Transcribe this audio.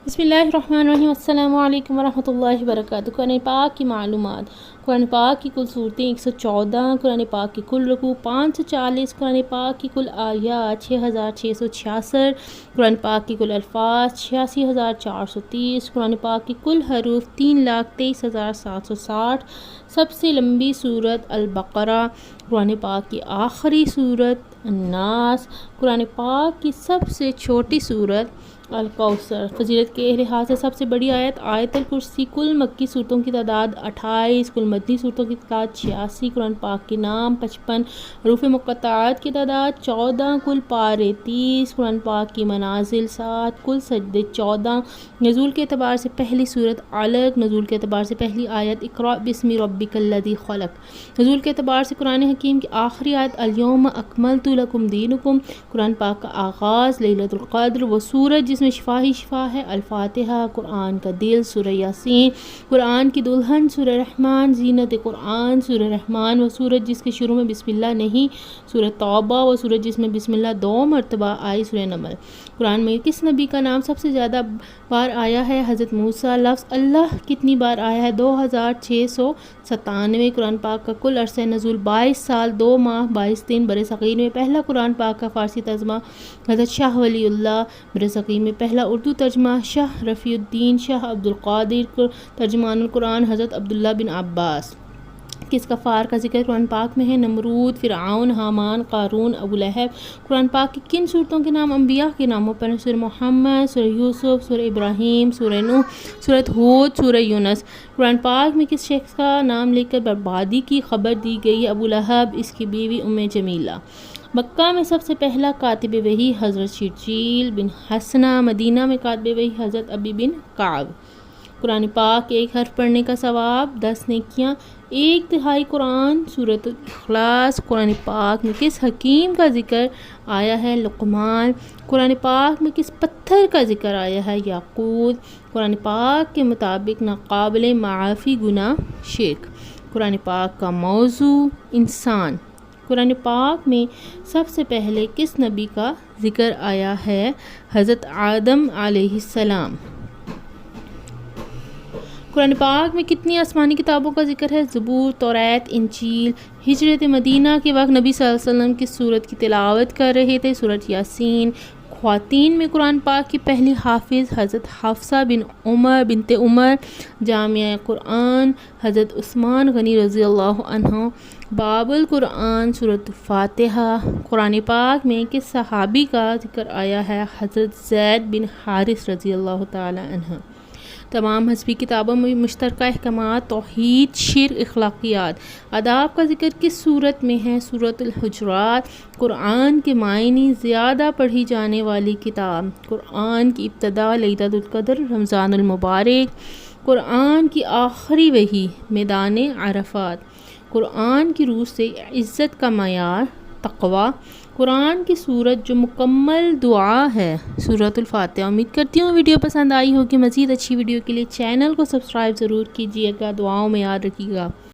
بسم اللہ الرحمن الرحیم۔ السلام علیکم ورحمۃ اللہ وبرکاتہ۔ قرآن پاک کی معلومات۔ قرآن پاک کی کل صورتیں 114، قرآن پاک کی کل رکوع 540، قرآن پاک کی کل آیات 6666، قرآن پاک کی کل الفاظ 86430، قرآن پاک کی کل حروف 3,23,760، سب سے لمبی سورت البقرہ، قرآن پاک کی آخری سورت الناس، قرآن پاک کی سب سے چھوٹی سورت الکوثر۔ فضیلت کے لحاظ سے سب سے بڑی آیت آیت الکرسی۔ کل مکی صورتوں کی تعداد 28، کل مدنی صورتوں کی تعداد 86، قرآن پاک کے نام 55، حروف مقطعات کی تعداد 14، کل پارے 30، قرآن پاک کی منازل 7، کل سجدے 14۔ نزول کے اعتبار سے پہلی صورت علق، نزول کے اعتبار سے پہلی آیت اقرأ باسم ربک الذی خلق، نزول کے اعتبار سے قرآن حکیم کی آخری آیت الیوم اکملت لکم دینکم، قرآن پاک کا آغاز لیلۃ القدر، وہ سورج جس میں شفا ہی شفا ہے الفاتحہ، قرآن کا دل سورہ یاسین، قرآن کی دلہن سورہ رحمان، زینت قرآن سورہ رحمان، وہ سورج جس کے شروع میں بسم اللہ نہیں سورہ توبہ، وہ سورج جس میں بسم اللہ 2 مرتبہ آئی سورہ نمل۔ قرآن میں کس نبی کا نام سب سے زیادہ بار آیا ہے؟ حضرت موسیٰ۔ لفظ اللہ کتنی بار آیا ہے؟ 2697۔ قرآن پاک کا کل عرصہ نزول 22 سال 2 ماہ 22 دن۔ برصغیر میں پہلا قرآن پاک کا فارسی ترجمہ حضرت شاہ ولی اللہ، برصغیر میں پہلا اردو ترجمہ شاہ رفیع الدین شاہ عبد القادر، ترجمان القرآن حضرت عبداللہ بن عباس۔ کس کفار کا ذکر قرآن پاک میں ہے؟ نمرود، فرعون، حامان، قارون، ابو لہب۔ قرآن پاک کی کن صورتوں کے نام انبیاء کے ناموں پر ہیں؟ سورہ محمد، سورہ یوسف، سورہ ابراہیم، سورہ نوح، سورہ ہود، سورہ یونس۔ قرآن پاک میں کس شخص کا نام لے کر بربادی کی خبر دی گئی ہے؟ ابو لہب، اس کی بیوی جمیلہ۔ مکہ میں سب سے پہلا کاتب وحی حضرت شرجیل بن حسنہ، مدینہ میں کاتب وحی حضرت ابی بن کعب۔ قرآن پاک کے ایک حرف پڑھنے کا ثواب 10 نیکیاں۔ 1/3 قرآن سورۃ الاخلاص۔ قرآن پاک میں کس حکیم کا ذکر آیا ہے؟ لقمان۔ قرآن پاک میں کس پتھر کا ذکر آیا ہے؟ یاقوت۔ قرآن پاک کے مطابق ناقابل معافی گناہ شرک۔ قرآن پاک کا موضوع انسان۔ قرآن پاک میں سب سے پہلے کس نبی کا ذکر آیا ہے؟ حضرت آدم علیہ السلام۔ قرآن پاک میں کتنی آسمانی کتابوں کا ذکر ہے؟ زبور، توریت، انجیل۔ ہجرت مدینہ کے وقت نبی صلی اللہ علیہ وسلم کس سورت کی تلاوت کر رہے تھے؟ سورۃ یاسین۔ خواتین میں قرآن پاک کی پہلی حافظ حضرت حفصہ بنت عمر۔ جامع قرآن حضرت عثمان غنی رضی اللہ عنہ۔ باب القرآن سورۃ فاتحہ۔ قرآن پاک میں کس صحابی کا ذکر آیا ہے؟ حضرت زید بن حارث رضی اللہ تعالی عنہ۔ تمام مذہبی کتابوں میں مشترکہ احکامات توحید، شرک، اخلاقیات، آداب کا ذکر کس سورت میں ہے؟ سورۃ الحجرات۔ قرآن کے معنی زیادہ پڑھی جانے والی کتاب۔ قرآن کی ابتدا لیلۃ القدر رمضان المبارک۔ قرآن کی آخری وحی میدان عرفات۔ قرآن کی روح سے عزت کا معیار تقوی۔ قرآن کی سورت جو مکمل دعا ہے سورۃ الفاتحہ۔ امید کرتی ہوں ویڈیو پسند آئی ہوگی۔ مزید اچھی ویڈیو کے لیے چینل کو سبسکرائب ضرور کیجیے گا۔ دعاؤں میں یاد رکھیے گا۔